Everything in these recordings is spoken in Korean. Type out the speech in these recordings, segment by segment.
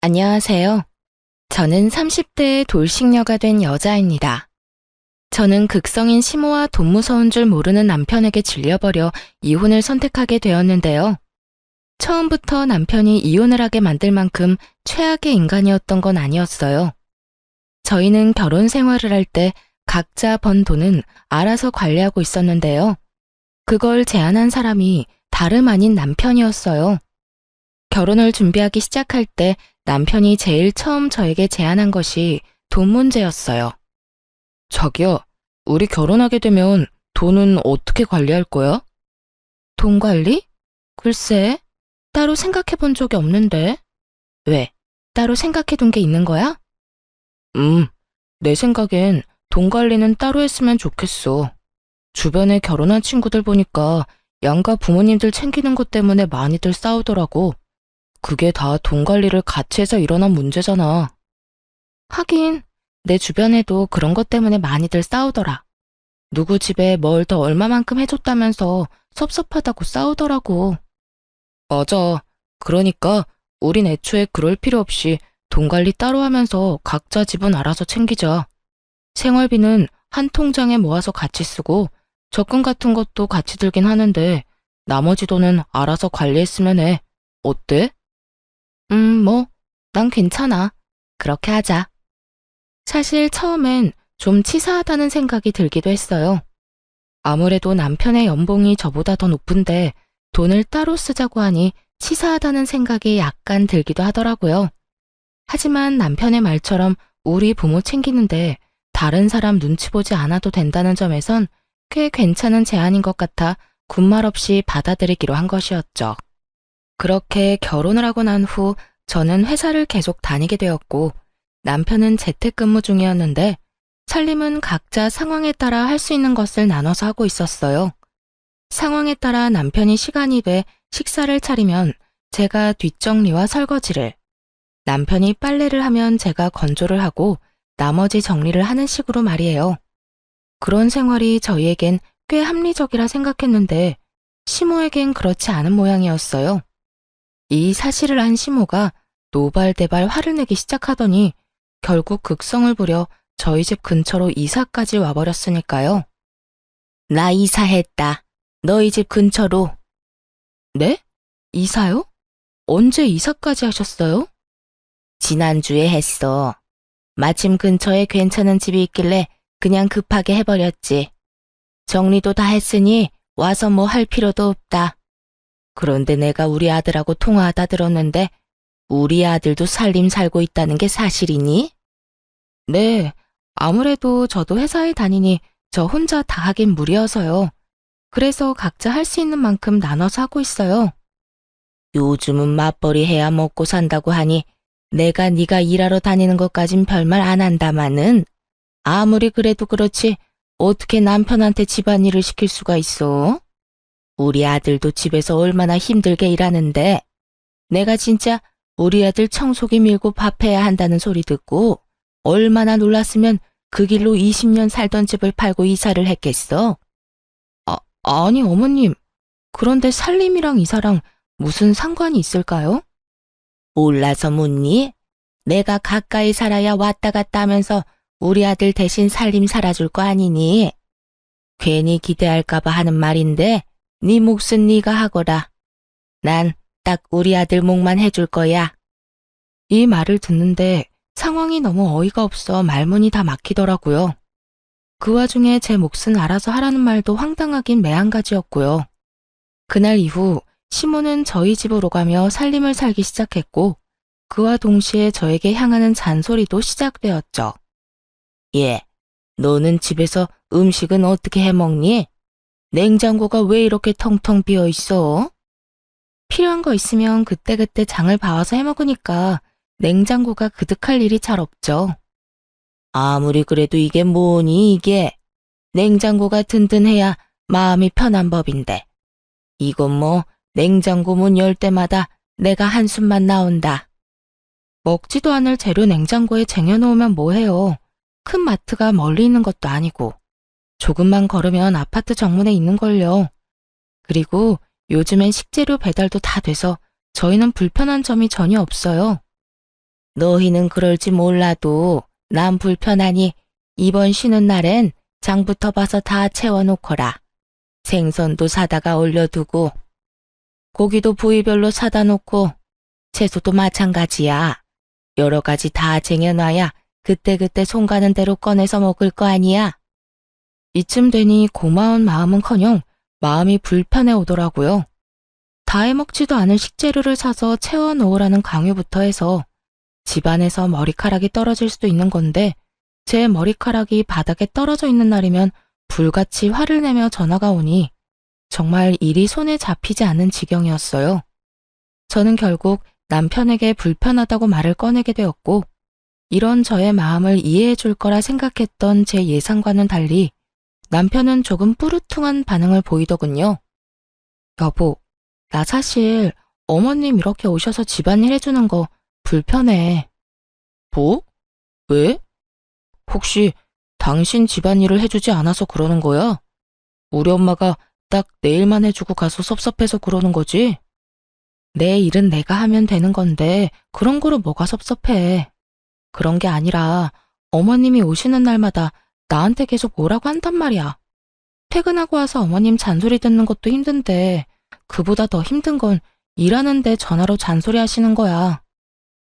안녕하세요. 저는 30대의 돌싱녀가 된 여자입니다. 저는 극성인 시모와 돈 무서운 줄 모르는 남편에게 질려버려 이혼을 선택하게 되었는데요. 처음부터 남편이 이혼을 하게 만들 만큼 최악의 인간이었던 건 아니었어요. 저희는 결혼 생활을 할 때 각자 번 돈은 알아서 관리하고 있었는데요. 그걸 제안한 사람이 다름 아닌 남편이었어요. 결혼을 준비하기 시작할 때 남편이 제일 처음 저에게 제안한 것이 돈 문제였어요. 자기야, 우리 결혼하게 되면 돈은 어떻게 관리할 거야? 돈 관리? 글쎄, 따로 생각해 본 적이 없는데. 왜? 따로 생각해 둔 게 있는 거야? 내 생각엔 돈 관리는 따로 했으면 좋겠어. 주변에 결혼한 친구들 보니까 양가 부모님들 챙기는 것 때문에 많이들 싸우더라고. 그게 다 돈 관리를 같이 해서 일어난 문제잖아. 하긴 내 주변에도 그런 것 때문에 많이들 싸우더라. 누구 집에 뭘 더 얼마만큼 해줬다면서 섭섭하다고 싸우더라고. 맞아. 그러니까 우린 애초에 그럴 필요 없이 돈 관리 따로 하면서 각자 집은 알아서 챙기자. 생활비는 한 통장에 모아서 같이 쓰고 적금 같은 것도 같이 들긴 하는데 나머지 돈은 알아서 관리했으면 해. 어때? 뭐, 난 괜찮아. 그렇게 하자. 사실 처음엔 좀 치사하다는 생각이 들기도 했어요. 아무래도 남편의 연봉이 저보다 더 높은데 돈을 따로 쓰자고 하니 치사하다는 생각이 약간 들기도 하더라고요. 하지만 남편의 말처럼 우리 부모 챙기는데 다른 사람 눈치 보지 않아도 된다는 점에선 꽤 괜찮은 제안인 것 같아 군말 없이 받아들이기로 한 것이었죠. 그렇게 결혼을 하고 난 후 저는 회사를 계속 다니게 되었고 남편은 재택근무 중이었는데 살림은 각자 상황에 따라 할 수 있는 것을 나눠서 하고 있었어요. 상황에 따라 남편이 시간이 돼 식사를 차리면 제가 뒷정리와 설거지를, 남편이 빨래를 하면 제가 건조를 하고 나머지 정리를 하는 식으로 말이에요. 그런 생활이 저희에겐 꽤 합리적이라 생각했는데 시모에겐 그렇지 않은 모양이었어요. 이 사실을 안 시모가 노발대발 화를 내기 시작하더니 결국 극성을 부려 저희 집 근처로 이사까지 와버렸으니까요. 나 이사했다. 너희 집 근처로. 네? 이사요? 언제 이사까지 하셨어요? 지난주에 했어. 마침 근처에 괜찮은 집이 있길래 그냥 급하게 해버렸지. 정리도 다 했으니 와서 뭐 할 필요도 없다. 그런데 내가 우리 아들하고 통화하다 들었는데 우리 아들도 살림 살고 있다는 게 사실이니? 네, 아무래도 저도 회사에 다니니 저 혼자 다 하긴 무리여서요. 그래서 각자 할 수 있는 만큼 나눠서 하고 있어요. 요즘은 맞벌이 해야 먹고 산다고 하니 내가 네가 일하러 다니는 것까진 별말 안 한다마는 아무리 그래도 그렇지 어떻게 남편한테 집안일을 시킬 수가 있어? 우리 아들도 집에서 얼마나 힘들게 일하는데 내가 진짜 우리 아들 청소기 밀고 밥해야 한다는 소리 듣고 얼마나 놀랐으면 그 길로 20년 살던 집을 팔고 이사를 했겠어? 아니 어머님, 그런데 살림이랑 이사랑 무슨 상관이 있을까요? 몰라서 묻니? 내가 가까이 살아야 왔다 갔다 하면서 우리 아들 대신 살림 살아줄 거 아니니? 괜히 기대할까봐 하는 말인데 네 몫은 네가 하거라. 난 딱 우리 아들 몫만 해줄 거야. 이 말을 듣는데 상황이 너무 어이가 없어 말문이 다 막히더라고요. 그 와중에 제 몫은 알아서 하라는 말도 황당하긴 매한가지였고요. 그날 이후 시모는 저희 집으로 가며 살림을 살기 시작했고 그와 동시에 저에게 향하는 잔소리도 시작되었죠. 예, 너는 집에서 음식은 어떻게 해먹니? 냉장고가 왜 이렇게 텅텅 비어 있어? 필요한 거 있으면 그때그때 장을 봐와서 해먹으니까 냉장고가 그득할 일이 잘 없죠. 아무리 그래도 이게 뭐니 이게. 냉장고가 든든해야 마음이 편한 법인데. 이건 뭐 냉장고 문 열 때마다 내가 한숨만 나온다. 먹지도 않을 재료 냉장고에 쟁여놓으면 뭐해요. 큰 마트가 멀리 있는 것도 아니고. 조금만 걸으면 아파트 정문에 있는걸요. 그리고 요즘엔 식재료 배달도 다 돼서 저희는 불편한 점이 전혀 없어요. 너희는 그럴지 몰라도 난 불편하니 이번 쉬는 날엔 장부터 봐서 다 채워놓거라. 생선도 사다가 올려두고 고기도 부위별로 사다 놓고 채소도 마찬가지야. 여러 가지 다 쟁여놔야 그때그때 손 가는 대로 꺼내서 먹을 거 아니야. 이쯤 되니 고마운 마음은커녕 마음이 불편해 오더라고요. 다 해먹지도 않을 식재료를 사서 채워 넣으라는 강요부터 해서 집안에서 머리카락이 떨어질 수도 있는 건데 제 머리카락이 바닥에 떨어져 있는 날이면 불같이 화를 내며 전화가 오니 정말 일이 손에 잡히지 않는 지경이었어요. 저는 결국 남편에게 불편하다고 말을 꺼내게 되었고 이런 저의 마음을 이해해 줄 거라 생각했던 제 예상과는 달리 남편은 조금 뿌르퉁한 반응을 보이더군요. 여보, 나 사실 어머님 이렇게 오셔서 집안일 해주는 거 불편해. 뭐? 왜? 혹시 당신 집안일을 해주지 않아서 그러는 거야? 우리 엄마가 딱 내 일만 해주고 가서 섭섭해서 그러는 거지? 내 일은 내가 하면 되는 건데 그런 거로 뭐가 섭섭해. 그런 게 아니라 어머님이 오시는 날마다 나한테 계속 뭐라고 한단 말이야. 퇴근하고 와서 어머님 잔소리 듣는 것도 힘든데 그보다 더 힘든 건 일하는데 전화로 잔소리 하시는 거야.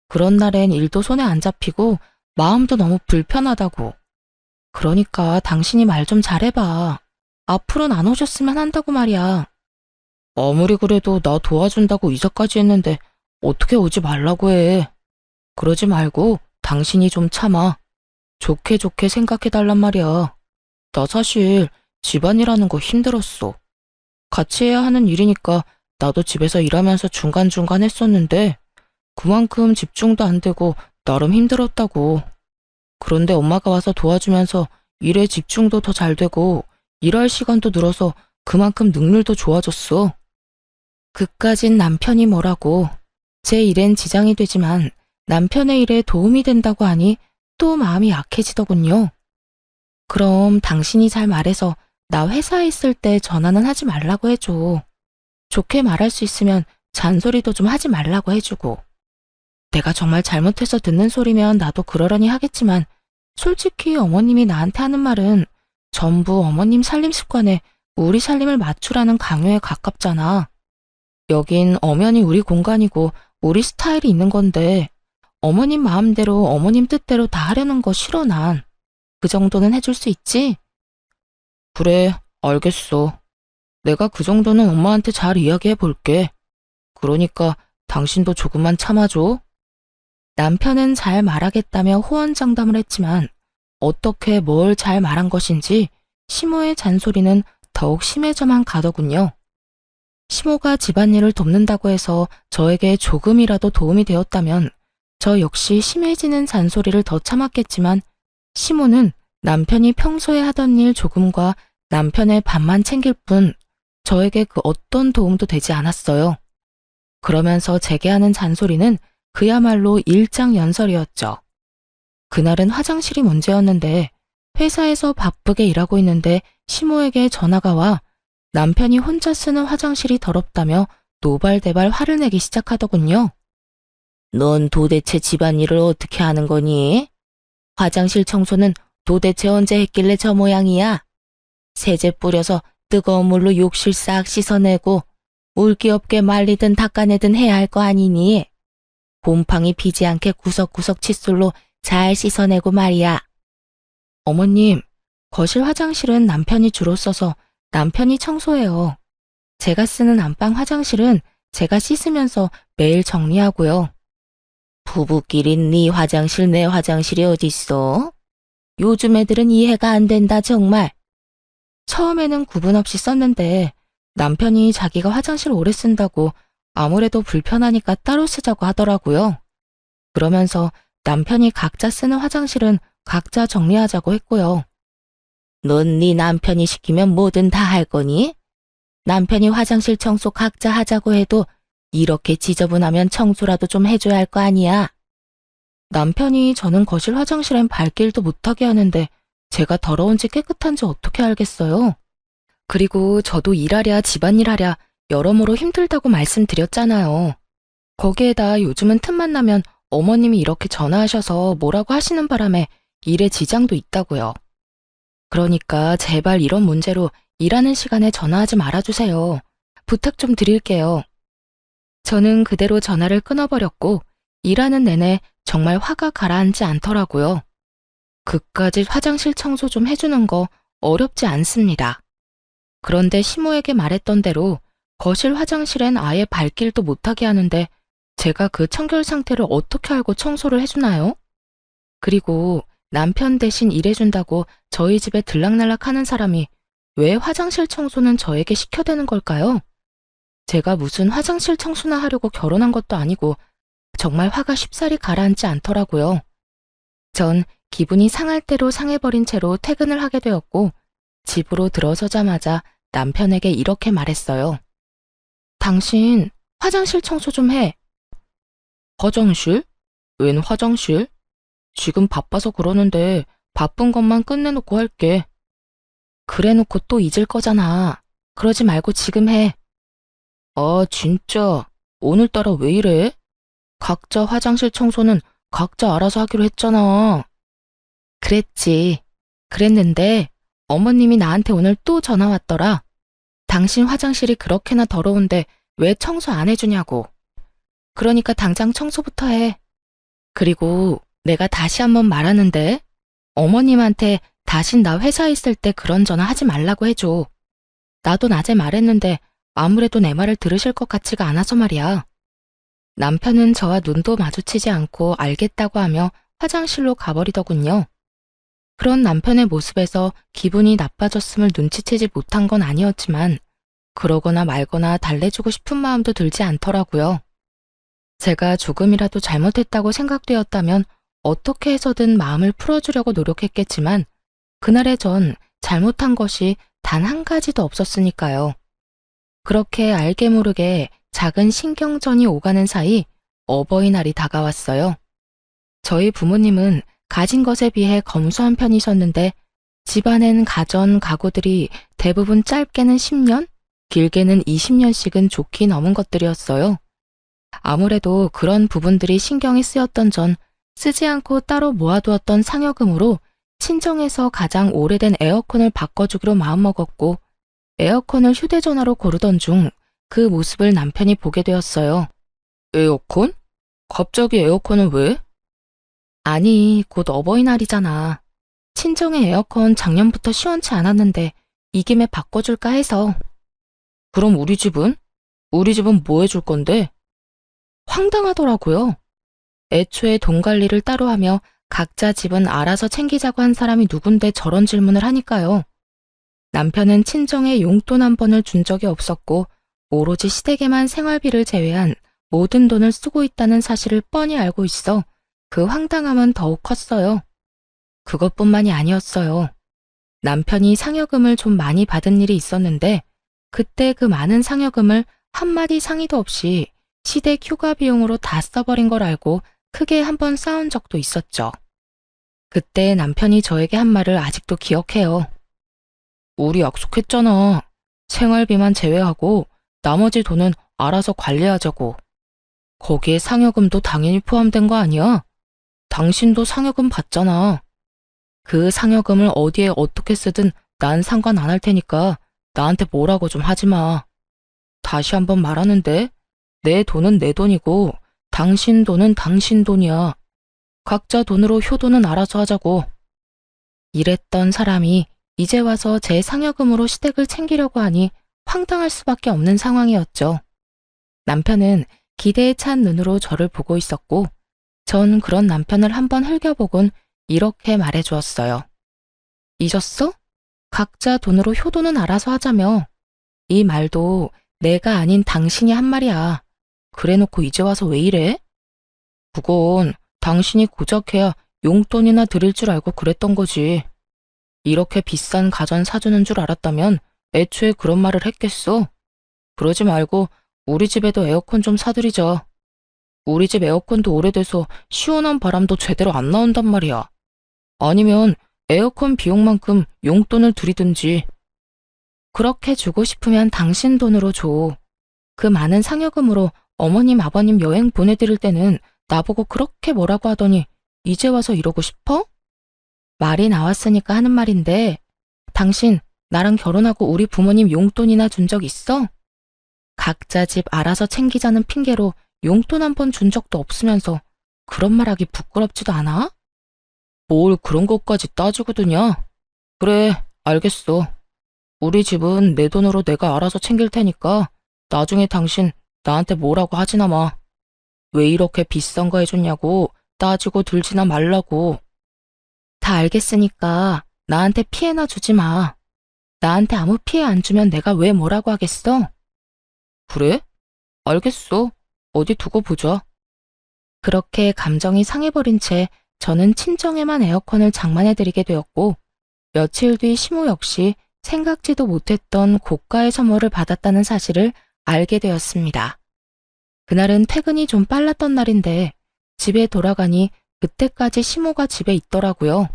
그런 날엔 일도 손에 안 잡히고 마음도 너무 불편하다고. 그러니까 당신이 말 좀 잘해봐. 앞으로는 안 오셨으면 한다고 말이야. 아무리 그래도 나 도와준다고 이사까지 했는데 어떻게 오지 말라고 해. 그러지 말고 당신이 좀 참아. 좋게 좋게 생각해달란 말이야. 나 사실 집안일하는 거 힘들었어. 같이 해야 하는 일이니까 나도 집에서 일하면서 중간중간 했었는데 그만큼 집중도 안 되고 나름 힘들었다고. 그런데 엄마가 와서 도와주면서 일에 집중도 더 잘 되고 일할 시간도 늘어서 그만큼 능률도 좋아졌어. 그까진 남편이 뭐라고. 제 일엔 지장이 되지만 남편의 일에 도움이 된다고 하니 또 마음이 약해지더군요. 그럼 당신이 잘 말해서 나 회사에 있을 때 전화는 하지 말라고 해줘. 좋게 말할 수 있으면 잔소리도 좀 하지 말라고 해주고. 내가 정말 잘못해서 듣는 소리면 나도 그러려니 하겠지만 솔직히 어머님이 나한테 하는 말은 전부 어머님 살림 습관에 우리 살림을 맞추라는 강요에 가깝잖아. 여긴 엄연히 우리 공간이고 우리 스타일이 있는 건데 어머님 마음대로 어머님 뜻대로 다 하려는 거 싫어 난. 그 정도는 해줄 수 있지? 그래, 알겠어. 내가 그 정도는 엄마한테 잘 이야기해 볼게. 그러니까 당신도 조금만 참아줘. 남편은 잘 말하겠다며 호언장담을 했지만 어떻게 뭘 잘 말한 것인지 시모의 잔소리는 더욱 심해져만 가더군요. 시모가 집안일을 돕는다고 해서 저에게 조금이라도 도움이 되었다면 저 역시 심해지는 잔소리를 더 참았겠지만 시모는 남편이 평소에 하던 일 조금과 남편의 밥만 챙길 뿐 저에게 그 어떤 도움도 되지 않았어요. 그러면서 제게 하는 잔소리는 그야말로 일장연설이었죠. 그날은 화장실이 문제였는데 회사에서 바쁘게 일하고 있는데 시모에게 전화가 와 남편이 혼자 쓰는 화장실이 더럽다며 노발대발 화를 내기 시작하더군요. 넌 도대체 집안일을 어떻게 하는 거니? 화장실 청소는 도대체 언제 했길래 저 모양이야? 세제 뿌려서 뜨거운 물로 욕실 싹 씻어내고 물기 없게 말리든 닦아내든 해야 할 거 아니니? 곰팡이 피지 않게 구석구석 칫솔로 잘 씻어내고 말이야. 어머님, 거실 화장실은 남편이 주로 써서 남편이 청소해요. 제가 쓰는 안방 화장실은 제가 씻으면서 매일 정리하고요. 부부끼리 네 화장실 내 화장실이 어딨어? 요즘 애들은 이해가 안 된다 정말. 처음에는 구분 없이 썼는데 남편이 자기가 화장실 오래 쓴다고 아무래도 불편하니까 따로 쓰자고 하더라고요. 그러면서 남편이 각자 쓰는 화장실은 각자 정리하자고 했고요. 넌 네 남편이 시키면 뭐든 다 할 거니? 남편이 화장실 청소 각자 하자고 해도 이렇게 지저분하면 청소라도 좀 해줘야 할 거 아니야. 남편이 저는 거실 화장실엔 발길도 못하게 하는데 제가 더러운지 깨끗한지 어떻게 알겠어요? 그리고 저도 일하랴 집안일 하랴 여러모로 힘들다고 말씀드렸잖아요. 거기에다 요즘은 틈만 나면 어머님이 이렇게 전화하셔서 뭐라고 하시는 바람에 일에 지장도 있다고요. 그러니까 제발 이런 문제로 일하는 시간에 전화하지 말아주세요. 부탁 좀 드릴게요. 저는 그대로 전화를 끊어버렸고 일하는 내내 정말 화가 가라앉지 않더라고요. 그까짓 화장실 청소 좀 해주는 거 어렵지 않습니다. 그런데 시모에게 말했던 대로 거실 화장실엔 아예 발길도 못하게 하는데 제가 그 청결 상태를 어떻게 알고 청소를 해주나요? 그리고 남편 대신 일해준다고 저희 집에 들락날락 하는 사람이 왜 화장실 청소는 저에게 시켜대는 걸까요? 제가 무슨 화장실 청소나 하려고 결혼한 것도 아니고 정말 화가 쉽사리 가라앉지 않더라고요. 전 기분이 상할 대로 상해버린 채로 퇴근을 하게 되었고 집으로 들어서자마자 남편에게 이렇게 말했어요. 당신 화장실 청소 좀 해. 화장실? 웬 화장실? 지금 바빠서 그러는데 바쁜 것만 끝내놓고 할게. 그래놓고 또 잊을 거잖아. 그러지 말고 지금 해. 아, 진짜. 오늘따라 왜 이래? 각자 화장실 청소는 각자 알아서 하기로 했잖아. 그랬지. 그랬는데 어머님이 나한테 오늘 또 전화 왔더라. 당신 화장실이 그렇게나 더러운데 왜 청소 안 해주냐고. 그러니까 당장 청소부터 해. 그리고 내가 다시 한번 말하는데 어머님한테 다신 나 회사에 있을 때 그런 전화 하지 말라고 해줘. 나도 낮에 말했는데 아무래도 내 말을 들으실 것 같지가 않아서 말이야. 남편은 저와 눈도 마주치지 않고 알겠다고 하며 화장실로 가버리더군요. 그런 남편의 모습에서 기분이 나빠졌음을 눈치채지 못한 건 아니었지만 그러거나 말거나 달래주고 싶은 마음도 들지 않더라고요. 제가 조금이라도 잘못했다고 생각되었다면 어떻게 해서든 마음을 풀어주려고 노력했겠지만 그날의 전 잘못한 것이 단 한 가지도 없었으니까요. 그렇게 알게 모르게 작은 신경전이 오가는 사이 어버이날이 다가왔어요. 저희 부모님은 가진 것에 비해 검소한 편이셨는데 집안엔 가전, 가구들이 대부분 짧게는 10년, 길게는 20년씩은 좋게 넘은 것들이었어요. 아무래도 그런 부분들이 신경이 쓰였던 전 쓰지 않고 따로 모아두었던 상여금으로 친정에서 가장 오래된 에어컨을 바꿔주기로 마음먹었고 에어컨을 휴대전화로 고르던 중 그 모습을 남편이 보게 되었어요. 에어컨? 갑자기 에어컨은 왜? 아니, 곧 어버이날이잖아. 친정의 에어컨 작년부터 시원치 않았는데 이 김에 바꿔줄까 해서. 그럼 우리 집은? 우리 집은 뭐 해줄 건데? 황당하더라고요. 애초에 돈 관리를 따로 하며 각자 집은 알아서 챙기자고 한 사람이 누군데 저런 질문을 하니까요. 남편은 친정에 용돈 한 번을 준 적이 없었고 오로지 시댁에만 생활비를 제외한 모든 돈을 쓰고 있다는 사실을 뻔히 알고 있어 그 황당함은 더욱 컸어요. 그것뿐만이 아니었어요. 남편이 상여금을 좀 많이 받은 일이 있었는데 그때 그 많은 상여금을 한마디 상의도 없이 시댁 휴가 비용으로 다 써버린 걸 알고 크게 한번 싸운 적도 있었죠. 그때 남편이 저에게 한 말을 아직도 기억해요. 우리 약속했잖아. 생활비만 제외하고 나머지 돈은 알아서 관리하자고. 거기에 상여금도 당연히 포함된 거 아니야? 당신도 상여금 받잖아. 그 상여금을 어디에 어떻게 쓰든 난 상관 안 할 테니까 나한테 뭐라고 좀 하지 마. 다시 한번 말하는데 내 돈은 내 돈이고 당신 돈은 당신 돈이야. 각자 돈으로 효도는 알아서 하자고. 이랬던 사람이 이제 와서 제 상여금으로 시댁을 챙기려고 하니 황당할 수밖에 없는 상황이었죠. 남편은 기대에 찬 눈으로 저를 보고 있었고 전 그런 남편을 한번 흘겨보곤 이렇게 말해주었어요. 잊었어? 각자 돈으로 효도는 알아서 하자며. 이 말도 내가 아닌 당신이 한 말이야. 그래놓고 이제 와서 왜 이래? 그건 당신이 고작 해야 용돈이나 드릴 줄 알고 그랬던 거지. 이렇게 비싼 가전 사주는 줄 알았다면 애초에 그런 말을 했겠어. 그러지 말고 우리 집에도 에어컨 좀 사드리자. 우리 집 에어컨도 오래돼서 시원한 바람도 제대로 안 나온단 말이야. 아니면 에어컨 비용만큼 용돈을 드리든지. 그렇게 주고 싶으면 당신 돈으로 줘. 그 많은 상여금으로 어머님, 아버님 여행 보내드릴 때는 나보고 그렇게 뭐라고 하더니 이제 와서 이러고 싶어? 말이 나왔으니까 하는 말인데 당신 나랑 결혼하고 우리 부모님 용돈이나 준 적 있어? 각자 집 알아서 챙기자는 핑계로 용돈 한 번 준 적도 없으면서 그런 말하기 부끄럽지도 않아? 뭘 그런 것까지 따지고 드냐? 그래, 알겠어. 우리 집은 내 돈으로 내가 알아서 챙길 테니까 나중에 당신 나한테 뭐라고 하지나 마. 왜 이렇게 비싼 거 해줬냐고 따지고 들지나 말라고. 다 알겠으니까 나한테 피해나 주지 마. 나한테 아무 피해 안 주면 내가 왜 뭐라고 하겠어? 그래? 알겠어. 어디 두고 보자. 그렇게 감정이 상해버린 채 저는 친정에만 에어컨을 장만해드리게 되었고 며칠 뒤 시모 역시 생각지도 못했던 고가의 선물을 받았다는 사실을 알게 되었습니다. 그날은 퇴근이 좀 빨랐던 날인데 집에 돌아가니 그때까지 시모가 집에 있더라고요.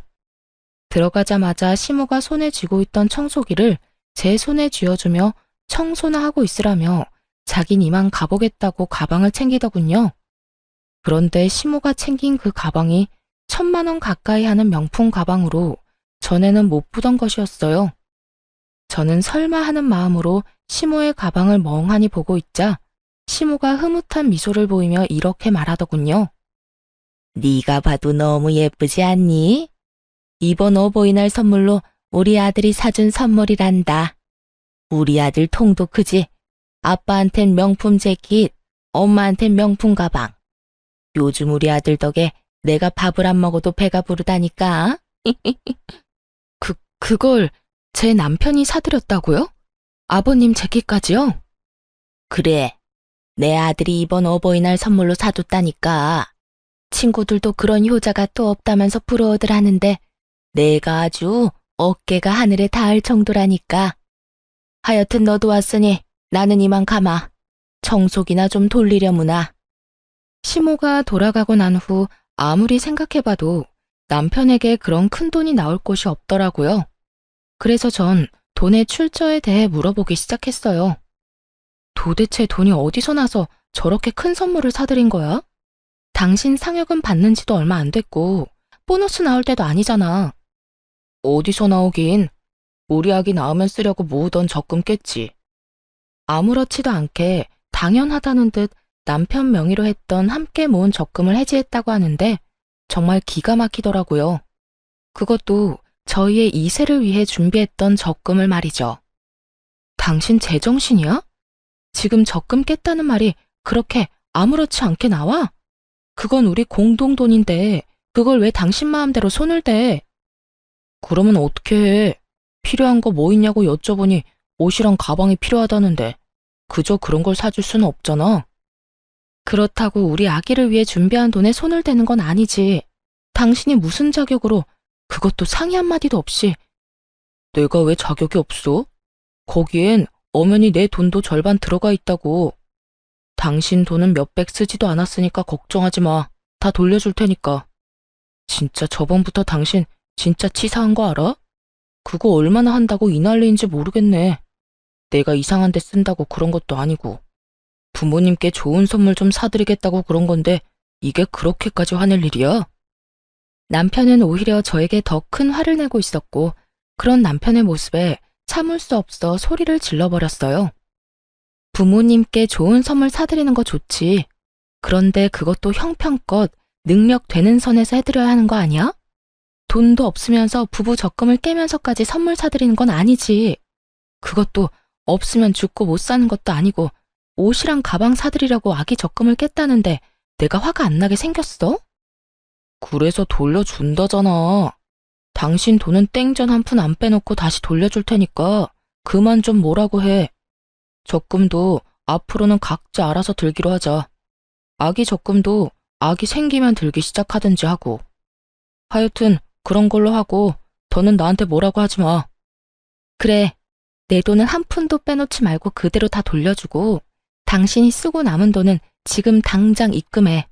들어가자마자 시모가 손에 쥐고 있던 청소기를 제 손에 쥐어주며 청소나 하고 있으라며 자긴 이만 가보겠다고 가방을 챙기더군요. 그런데 시모가 챙긴 그 가방이 1,000만 원 가까이 하는 명품 가방으로 전에는 못 보던 것이었어요. 저는 설마 하는 마음으로 시모의 가방을 멍하니 보고 있자 시모가 흐뭇한 미소를 보이며 이렇게 말하더군요. 네가 봐도 너무 예쁘지 않니? 이번 어버이날 선물로 우리 아들이 사준 선물이란다. 우리 아들 통도 크지? 아빠한텐 명품 재킷, 엄마한텐 명품 가방. 요즘 우리 아들 덕에 내가 밥을 안 먹어도 배가 부르다니까. 그걸 제 남편이 사드렸다고요? 아버님 재킷까지요? 그래. 내 아들이 이번 어버이날 선물로 사줬다니까. 친구들도 그런 효자가 또 없다면서 부러워들 하는데 내가 아주 어깨가 하늘에 닿을 정도라니까. 하여튼 너도 왔으니 나는 이만 가마. 청소기나 좀 돌리려무나. 시모가 돌아가고 난 후 아무리 생각해봐도 남편에게 그런 큰 돈이 나올 곳이 없더라고요. 그래서 전 돈의 출처에 대해 물어보기 시작했어요. 도대체 돈이 어디서 나서 저렇게 큰 선물을 사드린 거야? 당신 상여금 받는 지도 얼마 안 됐고 보너스 나올 때도 아니잖아. 어디서 나오긴. 우리 아기 낳으면 쓰려고 모으던 적금 깼지. 아무렇지도 않게 당연하다는 듯 남편 명의로 했던 함께 모은 적금을 해지했다고 하는데 정말 기가 막히더라고요. 그것도 저희의 2세를 위해 준비했던 적금을 말이죠. 당신 제정신이야? 지금 적금 깼다는 말이 그렇게 아무렇지 않게 나와? 그건 우리 공동돈인데 그걸 왜 당신 마음대로 손을 대? 그러면 어떻게 해? 필요한 거 뭐 있냐고 여쭤보니 옷이랑 가방이 필요하다는데 그저 그런 걸 사줄 수는 없잖아. 그렇다고 우리 아기를 위해 준비한 돈에 손을 대는 건 아니지. 당신이 무슨 자격으로 그것도 상의 한마디도 없이. 내가 왜 자격이 없어? 거기엔 엄연히 내 돈도 절반 들어가 있다고. 당신 돈은 몇백 쓰지도 않았으니까 걱정하지 마. 다 돌려줄 테니까. 진짜 저번부터 당신 진짜 치사한 거 알아? 그거 얼마나 한다고 이 난리인지 모르겠네. 내가 이상한 데 쓴다고 그런 것도 아니고. 부모님께 좋은 선물 좀 사드리겠다고 그런 건데 이게 그렇게까지 화낼 일이야? 남편은 오히려 저에게 더 큰 화를 내고 있었고 그런 남편의 모습에 참을 수 없어 소리를 질러버렸어요. 부모님께 좋은 선물 사드리는 거 좋지. 그런데 그것도 형편껏 능력 되는 선에서 해드려야 하는 거 아니야? 돈도 없으면서 부부 적금을 깨면서까지 선물 사드리는 건 아니지. 그것도 없으면 죽고 못 사는 것도 아니고 옷이랑 가방 사드리려고 아기 적금을 깼다는데 내가 화가 안 나게 생겼어? 그래서 돌려준다잖아. 당신 돈은 땡전 한 푼 안 빼놓고 다시 돌려줄 테니까 그만 좀 뭐라고 해. 적금도 앞으로는 각자 알아서 들기로 하자. 아기 적금도 아기 생기면 들기 시작하든지 하고. 하여튼 그런 걸로 하고 더는 나한테 뭐라고 하지 마. 그래, 내 돈은 한 푼도 빼놓지 말고 그대로 다 돌려주고 당신이 쓰고 남은 돈은 지금 당장 입금해.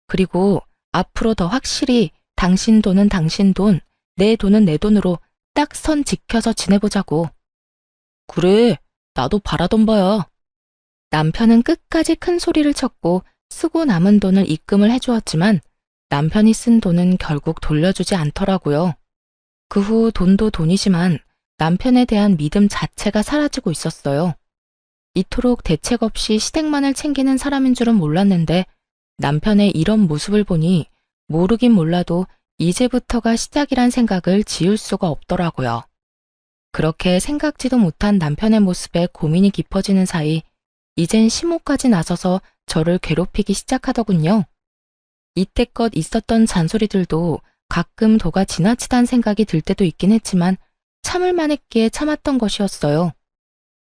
그리고 앞으로 더 확실히 당신 돈은 당신 돈, 내 돈은 내 돈으로 딱 선 지켜서 지내보자고. 그래, 나도 바라던 바야. 남편은 끝까지 큰 소리를 쳤고 쓰고 남은 돈을 입금을 해주었지만 남편이 쓴 돈은 결국 돌려주지 않더라고요. 그 후 돈도 돈이지만 남편에 대한 믿음 자체가 사라지고 있었어요. 이토록 대책 없이 시댁만을 챙기는 사람인 줄은 몰랐는데 남편의 이런 모습을 보니 모르긴 몰라도 이제부터가 시작이란 생각을 지울 수가 없더라고요. 그렇게 생각지도 못한 남편의 모습에 고민이 깊어지는 사이 이젠 시모까지 나서서 저를 괴롭히기 시작하더군요. 이때껏 있었던 잔소리들도 가끔 도가 지나치다는 생각이 들 때도 있긴 했지만 참을 만했기에 참았던 것이었어요.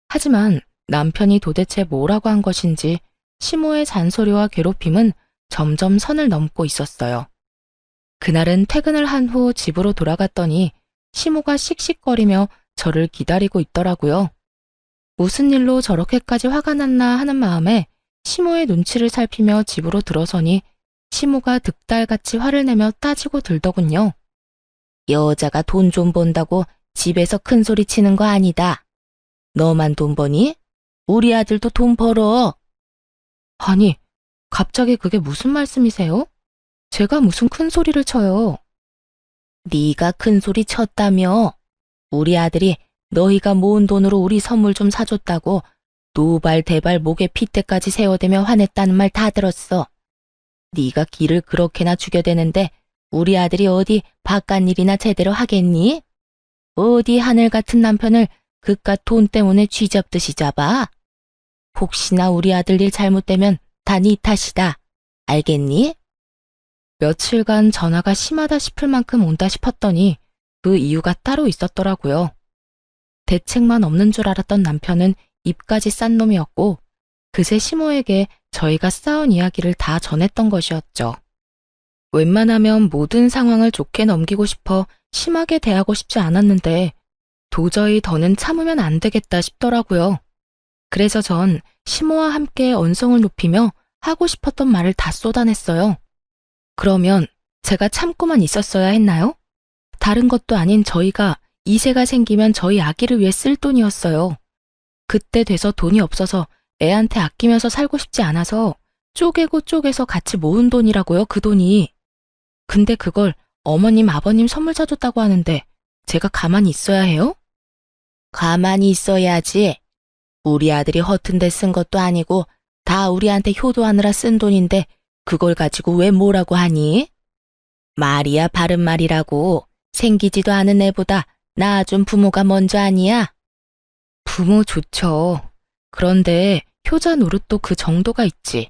하지만 남편이 도대체 뭐라고 한 것인지 시모의 잔소리와 괴롭힘은 점점 선을 넘고 있었어요. 그날은 퇴근을 한 후 집으로 돌아갔더니 시모가 씩씩거리며 저를 기다리고 있더라고요. 무슨 일로 저렇게까지 화가 났나 하는 마음에 시모의 눈치를 살피며 집으로 들어서니 시모가 득달같이 화를 내며 따지고 들더군요. 여자가 돈 좀 번다고 집에서 큰 소리 치는 거 아니다. 너만 돈 버니? 우리 아들도 돈 벌어. 아니, 갑자기 그게 무슨 말씀이세요? 제가 무슨 큰 소리를 쳐요. 네가 큰 소리 쳤다며. 우리 아들이 너희가 모은 돈으로 우리 선물 좀 사줬다고 노발대발 목에 핏대까지 세워대며 화냈다는 말 다 들었어. 네가 기를 그렇게나 죽여대는데 우리 아들이 어디 바깥 일이나 제대로 하겠니? 어디 하늘 같은 남편을 그깟 돈 때문에 쥐잡듯이 잡아? 혹시나 우리 아들 일 잘못되면 다 네 탓이다. 알겠니? 며칠간 전화가 심하다 싶을 만큼 온다 싶었더니 그 이유가 따로 있었더라고요. 대책만 없는 줄 알았던 남편은 입까지 싼 놈이었고 그새 시모에게 저희가 싸운 이야기를 다 전했던 것이었죠. 웬만하면 모든 상황을 좋게 넘기고 싶어 심하게 대하고 싶지 않았는데 도저히 더는 참으면 안 되겠다 싶더라고요. 그래서 전 시모와 함께 언성을 높이며 하고 싶었던 말을 다 쏟아냈어요. 그러면 제가 참고만 있었어야 했나요? 다른 것도 아닌 저희가 이세가 생기면 저희 아기를 위해 쓸 돈이었어요. 그때 돼서 돈이 없어서 애한테 아끼면서 살고 싶지 않아서 쪼개고 쪼개서 같이 모은 돈이라고요, 그 돈이. 근데 그걸 어머님, 아버님 선물 사줬다고 하는데 제가 가만히 있어야 해요? 가만히 있어야지. 우리 아들이 허튼 데 쓴 것도 아니고 다 우리한테 효도하느라 쓴 돈인데 그걸 가지고 왜 뭐라고 하니? 말이야 바른 말이라고. 생기지도 않은 애보다 낳아준 부모가 먼저 아니야? 부모 좋죠. 그런데 효자 노릇도 그 정도가 있지.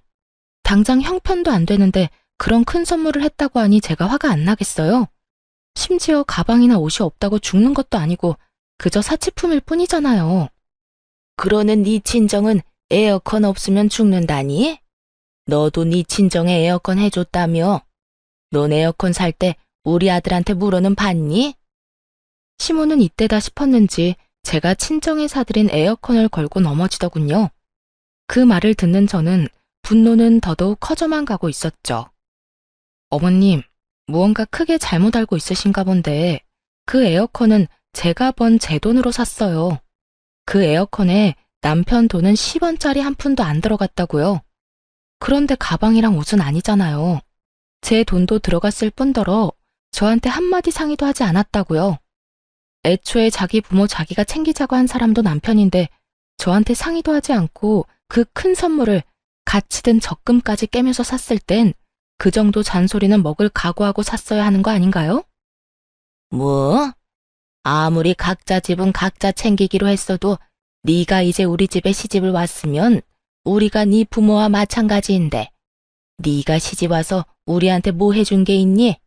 당장 형편도 안 되는데 그런 큰 선물을 했다고 하니 제가 화가 안 나겠어요? 심지어 가방이나 옷이 없다고 죽는 것도 아니고 그저 사치품일 뿐이잖아요. 그러는 네 친정은 에어컨 없으면 죽는다니? 너도 네 친정에 에어컨 해줬다며? 넌 에어컨 살 때 우리 아들한테 물어는 봤니? 시모는 이때다 싶었는지 제가 친정에 사들인 에어컨을 걸고 넘어지더군요. 그 말을 듣는 저는 분노는 더더욱 커져만 가고 있었죠. 어머님, 무언가 크게 잘못 알고 있으신가 본데 그 에어컨은 제가 번 제 돈으로 샀어요. 그 에어컨에 남편 돈은 10원짜리 한 푼도 안 들어갔다고요. 그런데 가방이랑 옷은 아니잖아요. 제 돈도 들어갔을 뿐더러 저한테 한마디 상의도 하지 않았다고요. 애초에 자기 부모 자기가 챙기자고 한 사람도 남편인데 저한테 상의도 하지 않고 그 큰 선물을 같이 든 적금까지 깨면서 샀을 땐 그 정도 잔소리는 먹을 각오하고 샀어야 하는 거 아닌가요? 뭐? 아무리 각자 집은 각자 챙기기로 했어도 네가 이제 우리 집에 시집을 왔으면 우리가 네 부모와 마찬가지인데 네가 시집 와서 우리한테 뭐 해준 게 있니?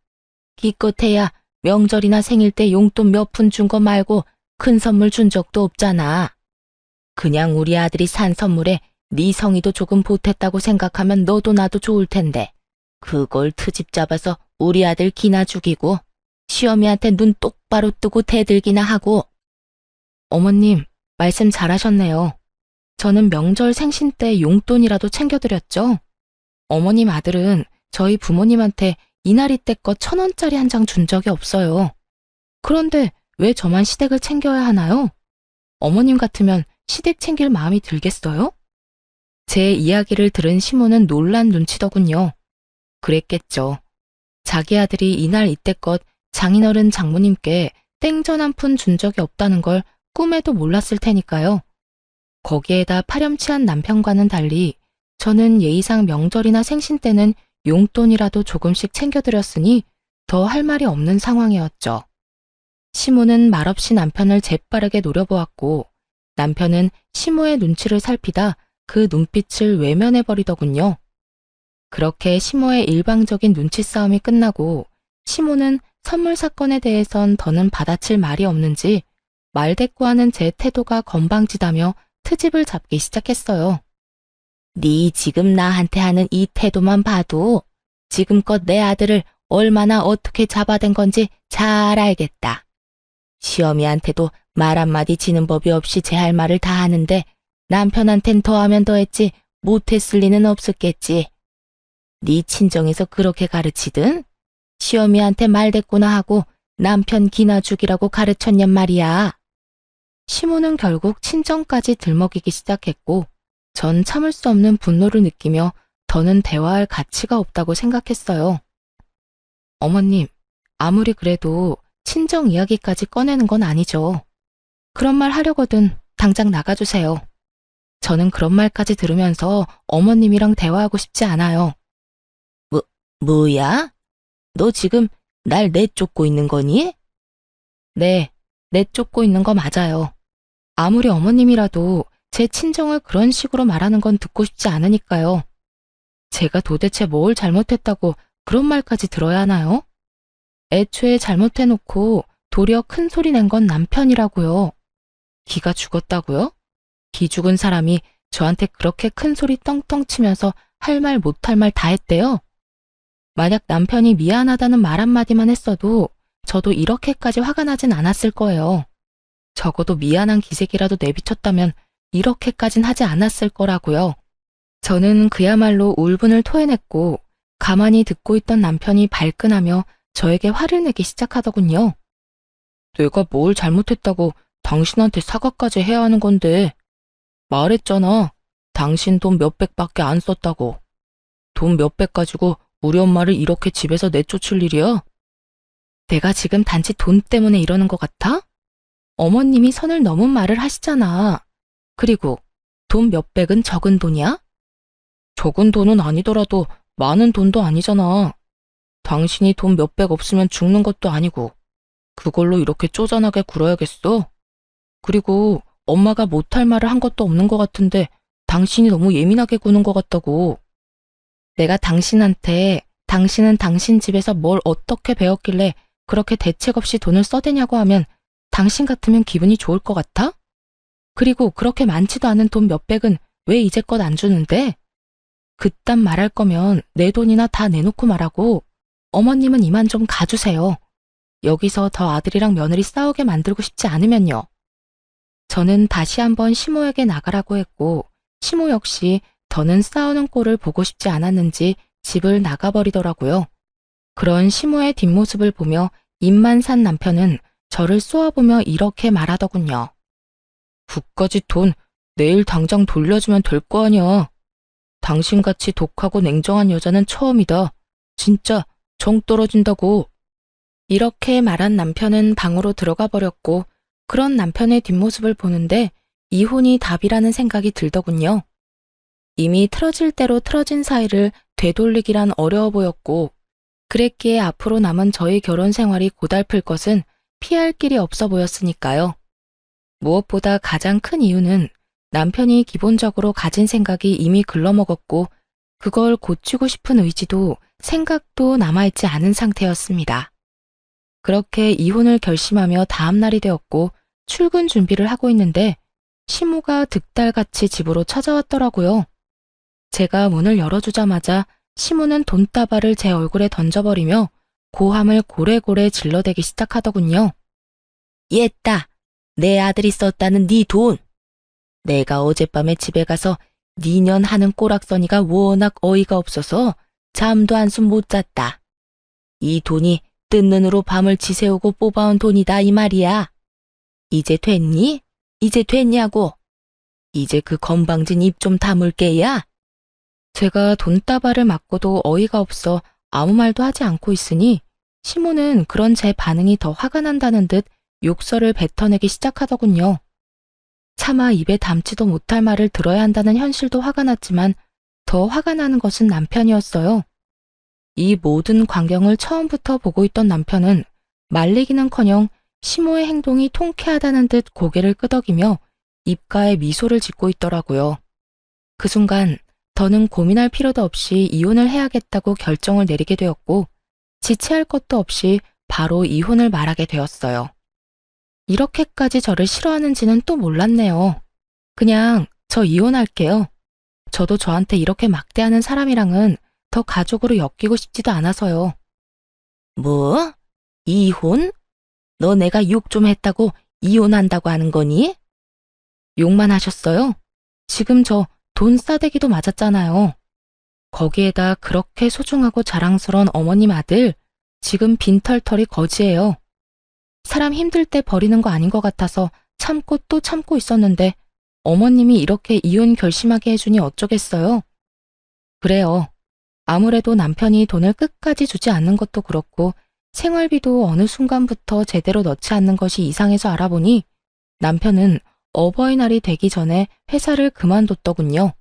기껏해야 명절이나 생일 때 용돈 몇 푼 준 거 말고 큰 선물 준 적도 없잖아. 그냥 우리 아들이 산 선물에 네 성의도 조금 보탰다고 생각하면 너도 나도 좋을 텐데 그걸 트집 잡아서 우리 아들 기나 죽이고 시어미한테 눈 똑바로 뜨고 대들기나 하고. 어머님, 말씀 잘하셨네요. 저는 명절 생신 때 용돈이라도 챙겨드렸죠. 어머님 아들은 저희 부모님한테 이날이 때껏 1,000원짜리 한 장 준 적이 없어요. 그런데 왜 저만 시댁을 챙겨야 하나요? 어머님 같으면 시댁 챙길 마음이 들겠어요? 제 이야기를 들은 시모는 놀란 눈치더군요. 그랬겠죠. 자기 아들이 이날 이때껏 장인어른 장모님께 땡전 한 푼 준 적이 없다는 걸 꿈에도 몰랐을 테니까요. 거기에다 파렴치한 남편과는 달리 저는 예의상 명절이나 생신 때는 용돈이라도 조금씩 챙겨드렸으니 더 할 말이 없는 상황이었죠. 시모는 말없이 남편을 재빠르게 노려보았고 남편은 시모의 눈치를 살피다 그 눈빛을 외면해버리더군요. 그렇게 시모의 일방적인 눈치 싸움이 끝나고 시모는 선물 사건에 대해선 더는 받아칠 말이 없는지 말대꾸하는 제 태도가 건방지다며 트집을 잡기 시작했어요. 네 지금 나한테 하는 이 태도만 봐도 지금껏 내 아들을 얼마나 어떻게 잡아댄 건지 잘 알겠다. 시어미한테도 말 한마디 지는 법이 없이 제 할 말을 다 하는데 남편한텐 더하면 더했지 못했을 리는 없었겠지. 네 친정에서 그렇게 가르치든 시어미한테 말대꾸나 하고 남편 기나 죽이라고 가르쳤냔 말이야. 시모는 결국 친정까지 들먹이기 시작했고 전 참을 수 없는 분노를 느끼며 더는 대화할 가치가 없다고 생각했어요. 어머님, 아무리 그래도 친정 이야기까지 꺼내는 건 아니죠. 그런 말 하려거든 당장 나가주세요. 저는 그런 말까지 들으면서 어머님이랑 대화하고 싶지 않아요. 뭐야? 너 지금 날 내쫓고 있는 거니? 네, 내쫓고 있는 거 맞아요. 아무리 어머님이라도 제 친정을 그런 식으로 말하는 건 듣고 싶지 않으니까요. 제가 도대체 뭘 잘못했다고 그런 말까지 들어야 하나요? 애초에 잘못해놓고 도리어 큰 소리 낸 건 남편이라고요. 기가 죽었다고요? 기 죽은 사람이 저한테 그렇게 큰 소리 떵떵 치면서 할 말 못할 말 다 했대요. 만약 남편이 미안하다는 말 한마디만 했어도 저도 이렇게까지 화가 나진 않았을 거예요. 적어도 미안한 기색이라도 내비쳤다면 이렇게까진 하지 않았을 거라고요. 저는 그야말로 울분을 토해냈고 가만히 듣고 있던 남편이 발끈하며 저에게 화를 내기 시작하더군요. 내가 뭘 잘못했다고 당신한테 사과까지 해야 하는 건데. 말했잖아. 당신 돈 몇백밖에 안 썼다고. 돈 몇백 가지고 우리 엄마를 이렇게 집에서 내쫓을 일이야? 내가 지금 단지 돈 때문에 이러는 것 같아? 어머님이 선을 넘은 말을 하시잖아. 그리고 돈 몇백은 적은 돈이야? 적은 돈은 아니더라도 많은 돈도 아니잖아. 당신이 돈 몇백 없으면 죽는 것도 아니고 그걸로 이렇게 쪼잔하게 굴어야겠어? 그리고 엄마가 못할 말을 한 것도 없는 것 같은데 당신이 너무 예민하게 구는 것 같다고. 내가 당신한테 당신은 당신 집에서 뭘 어떻게 배웠길래 그렇게 대책 없이 돈을 써대냐고 하면 당신 같으면 기분이 좋을 것 같아? 그리고 그렇게 많지도 않은 돈 몇백은 왜 이제껏 안 주는데? 그딴 말할 거면 내 돈이나 다 내놓고 말하고 어머님은 이만 좀 가주세요. 여기서 더 아들이랑 며느리 싸우게 만들고 싶지 않으면요. 저는 다시 한번 시모에게 나가라고 했고 시모 역시 더는 싸우는 꼴을 보고 싶지 않았는지 집을 나가버리더라고요. 그런 시모의 뒷모습을 보며 입만 산 남편은 저를 쏘아보며 이렇게 말하더군요. 그까짓 돈 내일 당장 돌려주면 될 거 아니야. 당신같이 독하고 냉정한 여자는 처음이다. 진짜 정 떨어진다고. 이렇게 말한 남편은 방으로 들어가 버렸고 그런 남편의 뒷모습을 보는데 이혼이 답이라는 생각이 들더군요. 이미 틀어질 대로 틀어진 사이를 되돌리기란 어려워 보였고 그랬기에 앞으로 남은 저희 결혼 생활이 고달플 것은 피할 길이 없어 보였으니까요. 무엇보다 가장 큰 이유는 남편이 기본적으로 가진 생각이 이미 글러먹었고 그걸 고치고 싶은 의지도 생각도 남아있지 않은 상태였습니다. 그렇게 이혼을 결심하며 다음 날이 되었고 출근 준비를 하고 있는데 시모가 득달같이 집으로 찾아왔더라고요. 제가 문을 열어주자마자 시모는 돈다발을 제 얼굴에 던져버리며 고함을 고래고래 질러대기 시작하더군요. 얘따, 내 아들이 썼다는 네 돈. 내가 어젯밤에 집에 가서 니년 하는 꼬락서니가 워낙 어이가 없어서 잠도 한숨 못 잤다. 이 돈이 뜬 눈으로 밤을 지새우고 뽑아온 돈이다 이 말이야. 이제 됐니? 이제 됐냐고. 이제 그 건방진 입 좀 다물게야. 제가 돈다발을 맞고도 어이가 없어 아무 말도 하지 않고 있으니 시모는 그런 제 반응이 더 화가 난다는 듯 욕설을 뱉어내기 시작하더군요. 차마 입에 담지도 못할 말을 들어야 한다는 현실도 화가 났지만 더 화가 나는 것은 남편이었어요. 이 모든 광경을 처음부터 보고 있던 남편은 말리기는커녕 시모의 행동이 통쾌하다는 듯 고개를 끄덕이며 입가에 미소를 짓고 있더라고요. 그 순간 더는 고민할 필요도 없이 이혼을 해야겠다고 결정을 내리게 되었고 지체할 것도 없이 바로 이혼을 말하게 되었어요. 이렇게까지 저를 싫어하는지는 또 몰랐네요. 그냥 저 이혼할게요. 저도 저한테 이렇게 막대하는 사람이랑은 더 가족으로 엮이고 싶지도 않아서요. 뭐? 이혼? 너 내가 욕 좀 했다고 이혼한다고 하는 거니? 욕만 하셨어요? 지금 저 돈 싸대기도 맞았잖아요. 거기에다 그렇게 소중하고 자랑스러운 어머님 아들, 지금 빈털털이 거지예요. 사람 힘들 때 버리는 거 아닌 것 같아서 참고 또 참고 있었는데 어머님이 이렇게 이혼 결심하게 해주니 어쩌겠어요. 그래요. 아무래도 남편이 돈을 끝까지 주지 않는 것도 그렇고 생활비도 어느 순간부터 제대로 넣지 않는 것이 이상해서 알아보니 남편은 어버이날이 되기 전에 회사를 그만뒀더군요.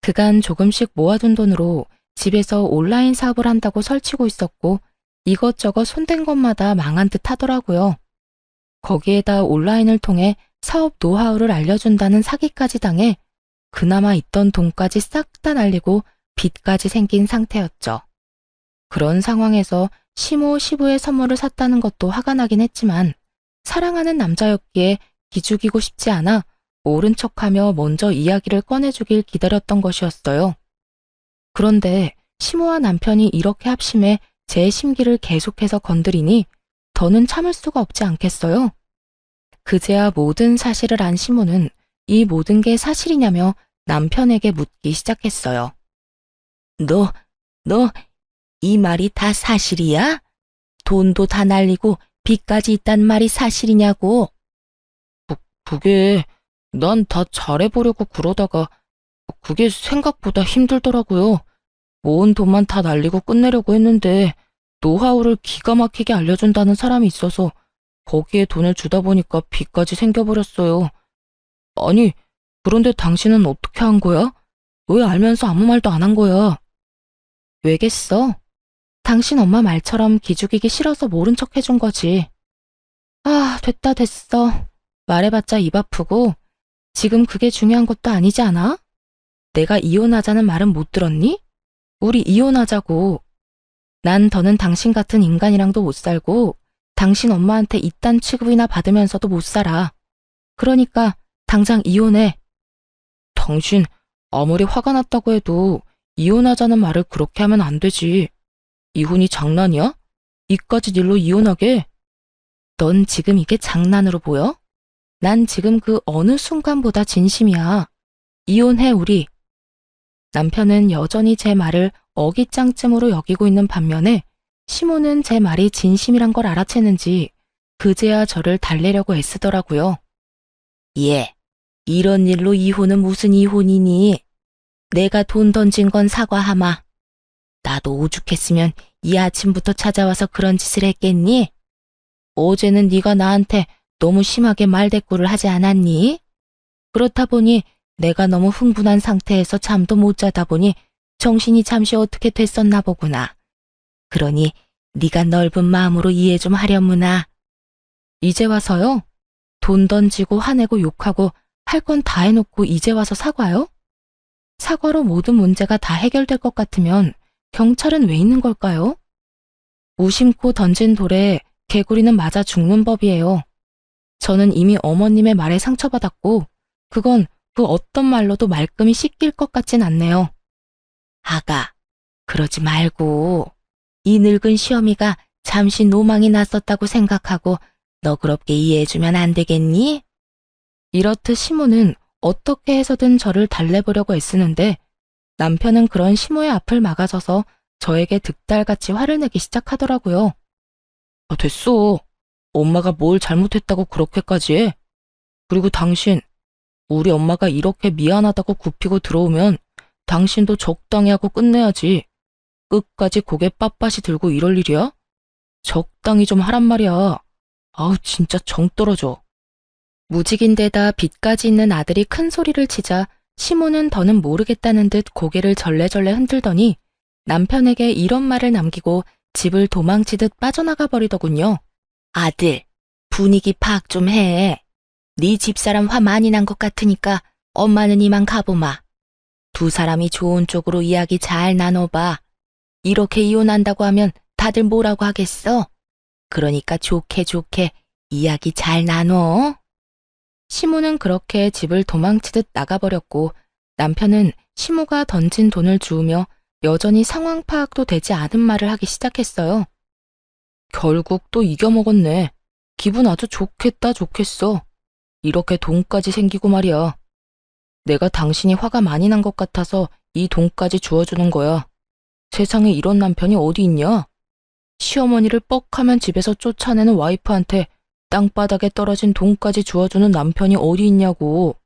그간 조금씩 모아둔 돈으로 집에서 온라인 사업을 한다고 설치고 있었고 이것저것 손댄 것마다 망한 듯 하더라고요. 거기에다 온라인을 통해 사업 노하우를 알려준다는 사기까지 당해 그나마 있던 돈까지 싹 다 날리고 빚까지 생긴 상태였죠. 그런 상황에서 시모 시부의 선물을 샀다는 것도 화가 나긴 했지만 사랑하는 남자였기에 기죽이고 싶지 않아 모른 척하며 먼저 이야기를 꺼내주길 기다렸던 것이었어요. 그런데 시모와 남편이 이렇게 합심해 제 심기를 계속해서 건드리니 더는 참을 수가 없지 않겠어요. 그제야 모든 사실을 안 시모는 이 모든 게 사실이냐며 남편에게 묻기 시작했어요. 너 이 말이 다 사실이야? 돈도 다 날리고 빚까지 있단 말이 사실이냐고. 그게 난 다 잘해보려고 그러다가 그게 생각보다 힘들더라고요. 모은 돈만 다 날리고 끝내려고 했는데 노하우를 기가 막히게 알려준다는 사람이 있어서 거기에 돈을 주다 보니까 빚까지 생겨버렸어요. 아니, 그런데 당신은 어떻게 한 거야? 왜 알면서 아무 말도 안 한 거야? 왜겠어? 당신 엄마 말처럼 기죽이기 싫어서 모른 척 해준 거지. 아, 됐어. 말해봤자 입 아프고 지금 그게 중요한 것도 아니지 않아? 내가 이혼하자는 말은 못 들었니? 우리 이혼하자고. 난 더는 당신 같은 인간이랑도 못 살고 당신 엄마한테 이딴 취급이나 받으면서도 못 살아. 그러니까 당장 이혼해. 당신 아무리 화가 났다고 해도 이혼하자는 말을 그렇게 하면 안 되지. 이혼이 장난이야? 이까짓 일로 이혼하게? 넌 지금 이게 장난으로 보여? 난 지금 그 어느 순간보다 진심이야. 이혼해, 우리. 남편은 여전히 제 말을 어깃장쯤으로 여기고 있는 반면에 시모는 제 말이 진심이란 걸 알아채는지 그제야 저를 달래려고 애쓰더라고요. 예, 이런 일로 이혼은 무슨 이혼이니? 내가 돈 던진 건 사과하마. 나도 오죽했으면 이 아침부터 찾아와서 그런 짓을 했겠니? 어제는 네가 나한테 너무 심하게 말대꾸를 하지 않았니? 그렇다 보니 내가 너무 흥분한 상태에서 잠도 못 자다 보니 정신이 잠시 어떻게 됐었나 보구나. 그러니 네가 넓은 마음으로 이해 좀 하려무나. 이제 와서요? 돈 던지고 화내고 욕하고 할 건 다 해놓고 이제 와서 사과요? 사과로 모든 문제가 다 해결될 것 같으면 경찰은 왜 있는 걸까요? 무심코 던진 돌에 개구리는 맞아 죽는 법이에요. 저는 이미 어머님의 말에 상처받았고 그건 그 어떤 말로도 말끔히 씻길 것 같진 않네요. 아가, 그러지 말고 이 늙은 시어미가 잠시 노망이 났었다고 생각하고 너그럽게 이해해주면 안 되겠니? 이렇듯 시모는 어떻게 해서든 저를 달래보려고 애쓰는데 남편은 그런 시모의 앞을 막아서서 저에게 득달같이 화를 내기 시작하더라고요. 됐어. 엄마가 뭘 잘못했다고 그렇게까지 해? 그리고 당신, 우리 엄마가 이렇게 미안하다고 굽히고 들어오면 당신도 적당히 하고 끝내야지. 끝까지 고개 빳빳이 들고 이럴 일이야? 적당히 좀 하란 말이야. 아우 진짜 정 떨어져. 무직인데다 빚까지 있는 아들이 큰 소리를 치자 시모는 더는 모르겠다는 듯 고개를 절레절레 흔들더니 남편에게 이런 말을 남기고 집을 도망치듯 빠져나가 버리더군요. 아들, 분위기 파악 좀 해. 네 집사람 화 많이 난 것 같으니까 엄마는 이만 가보마. 두 사람이 좋은 쪽으로 이야기 잘 나눠봐. 이렇게 이혼한다고 하면 다들 뭐라고 하겠어? 그러니까 좋게 좋게 이야기 잘 나눠. 시모는 그렇게 집을 도망치듯 나가버렸고 남편은 시모가 던진 돈을 주우며 여전히 상황 파악도 되지 않은 말을 하기 시작했어요. 결국 또 이겨먹었네. 기분 아주 좋겠다 좋겠어. 이렇게 돈까지 생기고 말이야. 내가 당신이 화가 많이 난 것 같아서 이 돈까지 주워주는 거야. 세상에 이런 남편이 어디 있냐? 시어머니를 뻑하면 집에서 쫓아내는 와이프한테 땅바닥에 떨어진 돈까지 주워주는 남편이 어디 있냐고.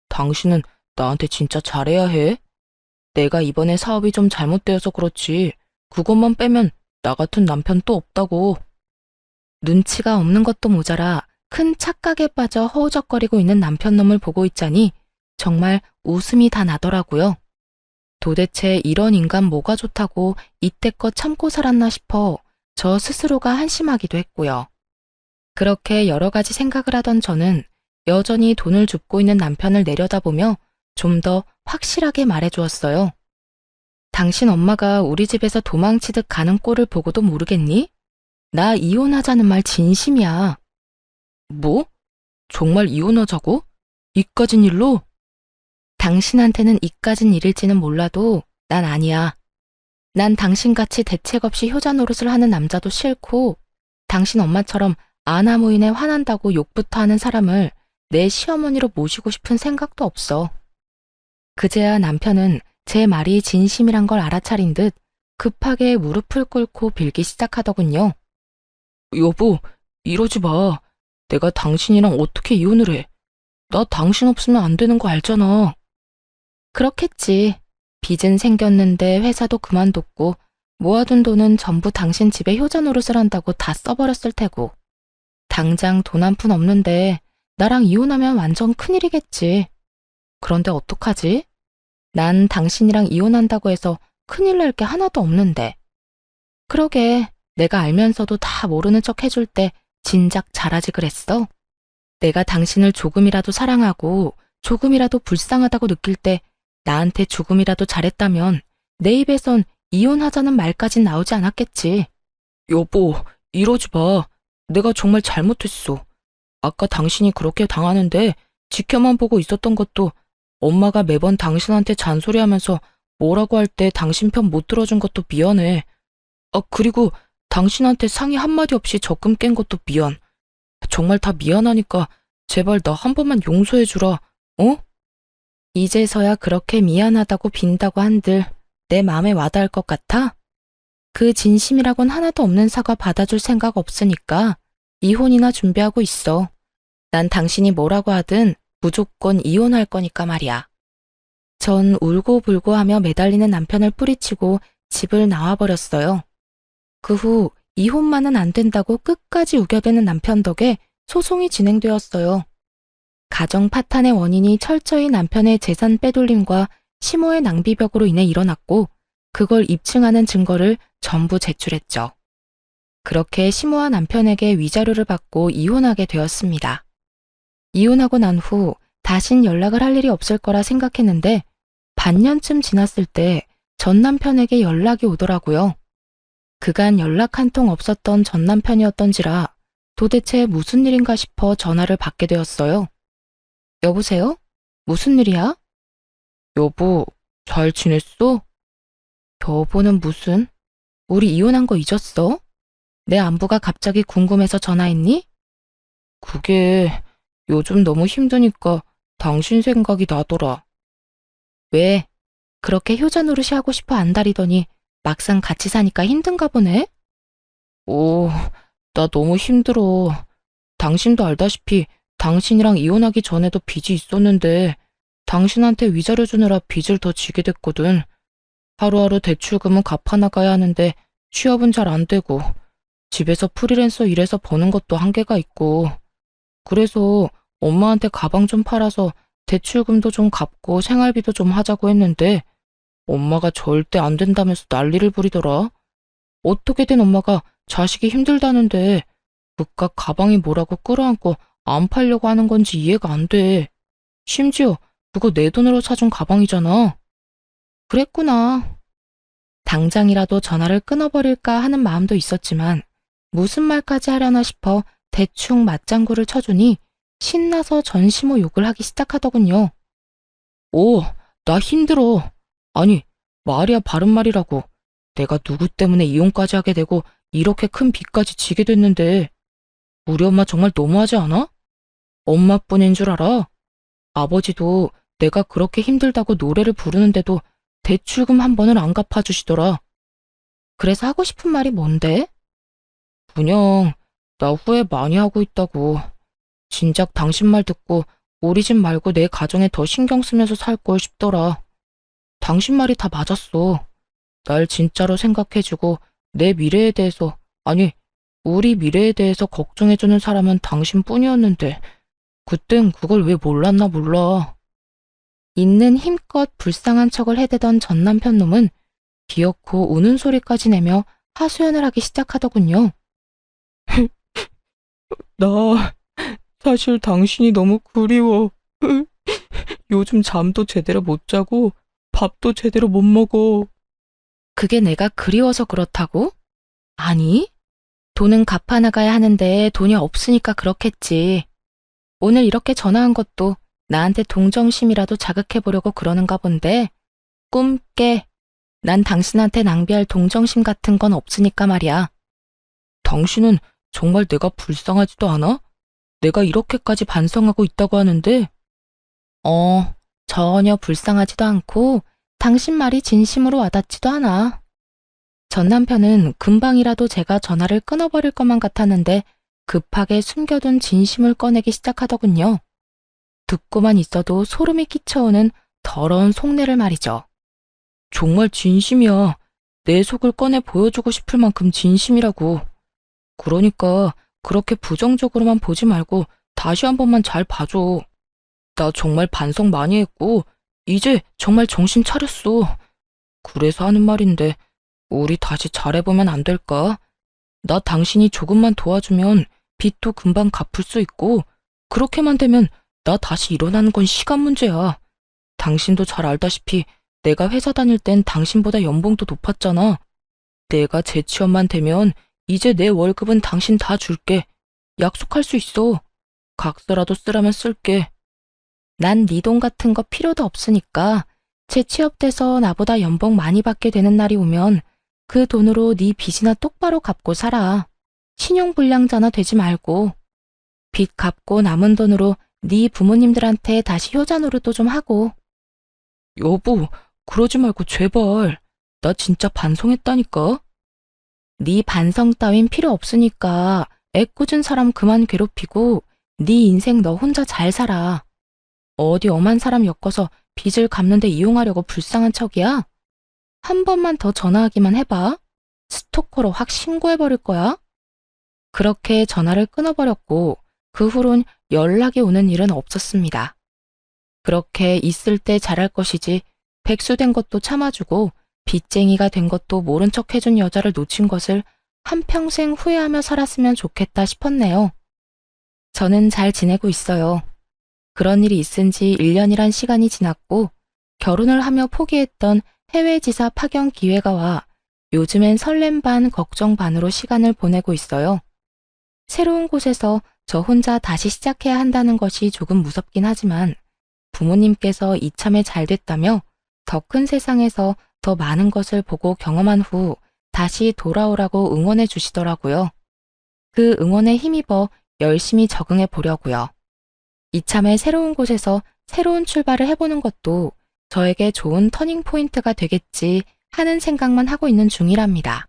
당신은 나한테 진짜 잘해야 해. 내가 이번에 사업이 좀 잘못되어서 그렇지. 그것만 빼면 나 같은 남편 또 없다고. 눈치가 없는 것도 모자라 큰 착각에 빠져 허우적거리고 있는 남편 놈을 보고 있자니 정말 웃음이 다 나더라고요. 도대체 이런 인간 뭐가 좋다고 이때껏 참고 살았나 싶어 저 스스로가 한심하기도 했고요. 그렇게 여러 가지 생각을 하던 저는 여전히 돈을 줍고 있는 남편을 내려다보며 좀 더 확실하게 말해주었어요. 당신 엄마가 우리 집에서 도망치듯 가는 꼴을 보고도 모르겠니? 나 이혼하자는 말 진심이야. 뭐? 정말 이혼하자고? 이까진 일로? 당신한테는 이까진 일일지는 몰라도 난 아니야. 난 당신같이 대책 없이 효자 노릇을 하는 남자도 싫고 당신 엄마처럼 아나무인에 화난다고 욕부터 하는 사람을 내 시어머니로 모시고 싶은 생각도 없어. 그제야 남편은 제 말이 진심이란 걸 알아차린 듯 급하게 무릎을 꿇고 빌기 시작하더군요. 여보, 이러지 마. 내가 당신이랑 어떻게 이혼을 해? 나 당신 없으면 안 되는 거 알잖아. 그렇겠지. 빚은 생겼는데 회사도 그만뒀고 모아둔 돈은 전부 당신 집에 효자 노릇을 한다고 다 써버렸을 테고. 당장 돈 한 푼 없는데 나랑 이혼하면 완전 큰일이겠지. 그런데 어떡하지? 난 당신이랑 이혼한다고 해서 큰일 날 게 하나도 없는데. 그러게 내가 알면서도 다 모르는 척 해줄 때 진작 잘하지 그랬어. 내가 당신을 조금이라도 사랑하고 조금이라도 불쌍하다고 느낄 때 나한테 조금이라도 잘했다면 내 입에선 이혼하자는 말까진 나오지 않았겠지. 여보, 이러지 마. 내가 정말 잘못했어. 아까 당신이 그렇게 당하는데 지켜만 보고 있었던 것도 엄마가 매번 당신한테 잔소리하면서 뭐라고 할 때 당신 편 못 들어준 것도 미안해. 그리고 당신한테 상의 한마디 없이 적금 깬 것도 미안. 정말 다 미안하니까 제발 나 한 번만 용서해주라. 어? 이제서야 그렇게 미안하다고 빈다고 한들 내 마음에 와닿을 것 같아? 그 진심이라곤 하나도 없는 사과 받아줄 생각 없으니까 이혼이나 준비하고 있어. 난 당신이 뭐라고 하든 무조건 이혼할 거니까 말이야. 전 울고불고 하며 매달리는 남편을 뿌리치고 집을 나와버렸어요. 그 후 이혼만은 안 된다고 끝까지 우겨대는 남편 덕에 소송이 진행되었어요. 가정 파탄의 원인이 철저히 남편의 재산 빼돌림과 시모의 낭비벽으로 인해 일어났고 그걸 입증하는 증거를 전부 제출했죠. 그렇게 시모와 남편에게 위자료를 받고 이혼하게 되었습니다. 이혼하고 난 후 다신 연락을 할 일이 없을 거라 생각했는데 반년쯤 지났을 때 전 남편에게 연락이 오더라고요. 그간 연락 한 통 없었던 전 남편이었던지라 도대체 무슨 일인가 싶어 전화를 받게 되었어요. 여보세요? 무슨 일이야? 여보, 잘 지냈어? 여보는 무슨? 우리 이혼한 거 잊었어? 내 안부가 갑자기 궁금해서 전화했니? 그게 요즘 너무 힘드니까 당신 생각이 나더라. 왜? 그렇게 효자 노릇이 하고 싶어 안달이더니 막상 같이 사니까 힘든가 보네? 나 너무 힘들어. 당신도 알다시피 당신이랑 이혼하기 전에도 빚이 있었는데 당신한테 위자료 주느라 빚을 더 지게 됐거든. 하루하루 대출금은 갚아나가야 하는데 취업은 잘 안 되고 집에서 프리랜서 일해서 버는 것도 한계가 있고 그래서 엄마한테 가방 좀 팔아서 대출금도 좀 갚고 생활비도 좀 하자고 했는데 엄마가 절대 안 된다면서 난리를 부리더라. 어떻게 된 엄마가 자식이 힘들다는데 그깟 가방이 뭐라고 끌어안고 안 팔려고 하는 건지 이해가 안 돼. 심지어 그거 내 돈으로 사준 가방이잖아. 그랬구나. 당장이라도 전화를 끊어버릴까 하는 마음도 있었지만 무슨 말까지 하려나 싶어 대충 맞장구를 쳐주니 신나서 전시모 욕을 하기 시작하더군요. 오, 나 힘들어. 아니, 말이야 바른 말이라고. 내가 누구 때문에 이혼까지 하게 되고 이렇게 큰 빚까지 지게 됐는데 우리 엄마 정말 너무하지 않아? 엄마뿐인 줄 알아? 아버지도 내가 그렇게 힘들다고 노래를 부르는데도 대출금 한 번은 안 갚아주시더라. 그래서 하고 싶은 말이 뭔데? 그냥 나 후회 많이 하고 있다고. 진작 당신 말 듣고 우리 집 말고 내 가정에 더 신경 쓰면서 살 걸 싶더라. 당신 말이 다 맞았어. 날 진짜로 생각해주고 내 미래에 대해서, 아니, 우리 미래에 대해서 걱정해주는 사람은 당신뿐이었는데 그땐 그걸 왜 몰랐나 몰라. 있는 힘껏 불쌍한 척을 해대던 전 남편 놈은 귀엽고 우는 소리까지 내며 하소연을 하기 시작하더군요. 나 사실 당신이 너무 그리워. 요즘 잠도 제대로 못 자고 밥도 제대로 못 먹어. 그게 내가 그리워서 그렇다고? 아니, 돈은 갚아나가야 하는데 돈이 없으니까 그렇겠지. 오늘 이렇게 전화한 것도 나한테 동정심이라도 자극해보려고 그러는가 본데 꿈 깨. 난 당신한테 낭비할 동정심 같은 건 없으니까 말이야. 당신은 정말 내가 불쌍하지도 않아? 내가 이렇게까지 반성하고 있다고 하는데? 전혀 불쌍하지도 않고 당신 말이 진심으로 와닿지도 않아. 전 남편은 금방이라도 제가 전화를 끊어버릴 것만 같았는데 급하게 숨겨둔 진심을 꺼내기 시작하더군요. 듣고만 있어도 소름이 끼쳐오는 더러운 속내를 말이죠. 정말 진심이야. 내 속을 꺼내 보여주고 싶을 만큼 진심이라고. 그러니까 그렇게 부정적으로만 보지 말고 다시 한 번만 잘 봐줘. 나 정말 반성 많이 했고 이제 정말 정신 차렸어. 그래서 하는 말인데 우리 다시 잘해보면 안 될까? 나 당신이 조금만 도와주면 빚도 금방 갚을 수 있고 그렇게만 되면 나 다시 일어나는 건 시간 문제야. 당신도 잘 알다시피 내가 회사 다닐 땐 당신보다 연봉도 높았잖아. 내가 재취업만 되면 이제 내 월급은 당신 다 줄게. 약속할 수 있어. 각서라도 쓰라면 쓸게. 난 네 돈 같은 거 필요도 없으니까 재취업돼서 나보다 연봉 많이 받게 되는 날이 오면 그 돈으로 네 빚이나 똑바로 갚고 살아. 신용불량자나 되지 말고. 빚 갚고 남은 돈으로 네 부모님들한테 다시 효자 노릇도 좀 하고. 여보, 그러지 말고 제발. 나 진짜 반성했다니까. 네 반성 따윈 필요 없으니까 애꿎은 사람 그만 괴롭히고 네 인생 너 혼자 잘 살아. 어디 엄한 사람 엮어서 빚을 갚는데 이용하려고 불쌍한 척이야? 한 번만 더 전화하기만 해봐. 스토커로 확 신고해버릴 거야. 그렇게 전화를 끊어버렸고 그 후론 연락이 오는 일은 없었습니다. 그렇게 있을 때 잘할 것이지 백수된 것도 참아주고 빚쟁이가 된 것도 모른 척 해준 여자를 놓친 것을 한평생 후회하며 살았으면 좋겠다 싶었네요. 저는 잘 지내고 있어요. 그런 일이 있은 지 1년이란 시간이 지났고 결혼을 하며 포기했던 해외 지사 파견 기회가 와 요즘엔 설렘 반 걱정 반으로 시간을 보내고 있어요. 새로운 곳에서 저 혼자 다시 시작해야 한다는 것이 조금 무섭긴 하지만 부모님께서 이참에 잘 됐다며 더 큰 세상에서 더 많은 것을 보고 경험한 후 다시 돌아오라고 응원해 주시더라고요. 그 응원에 힘입어 열심히 적응해 보려고요. 이참에 새로운 곳에서 새로운 출발을 해보는 것도 저에게 좋은 터닝 포인트가 되겠지 하는 생각만 하고 있는 중이랍니다.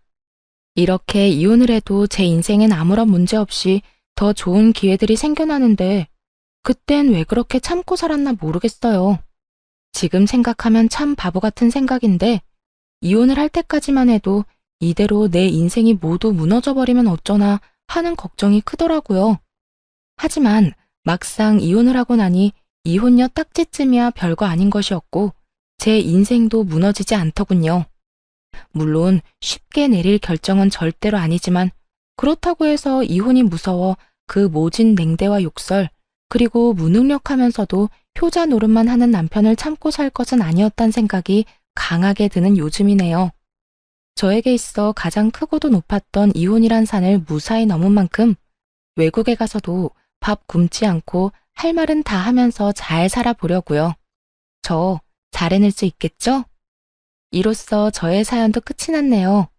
이렇게 이혼을 해도 제 인생엔 아무런 문제 없이 더 좋은 기회들이 생겨나는데 그땐 왜 그렇게 참고 살았나 모르겠어요. 지금 생각하면 참 바보 같은 생각인데 이혼을 할 때까지만 해도 이대로 내 인생이 모두 무너져 버리면 어쩌나 하는 걱정이 크더라고요. 하지만 막상 이혼을 하고 나니 이혼녀 딱지쯤이야 별거 아닌 것이었고 제 인생도 무너지지 않더군요. 물론 쉽게 내릴 결정은 절대로 아니지만 그렇다고 해서 이혼이 무서워 그 모진 냉대와 욕설 그리고 무능력하면서도 효자 노릇만 하는 남편을 참고 살 것은 아니었단 생각이 강하게 드는 요즘이네요. 저에게 있어 가장 크고도 높았던 이혼이란 산을 무사히 넘은 만큼 외국에 가서도 밥 굶지 않고 할 말은 다 하면서 잘 살아보려고요. 저 잘해낼 수 있겠죠? 이로써 저의 사연도 끝이 났네요.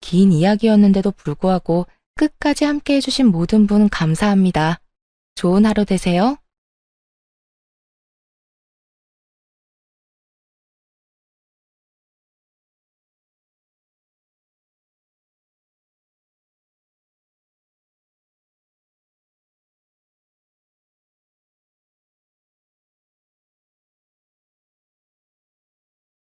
긴 이야기였는데도 불구하고 끝까지 함께 해주신 모든 분 감사합니다. 좋은 하루 되세요.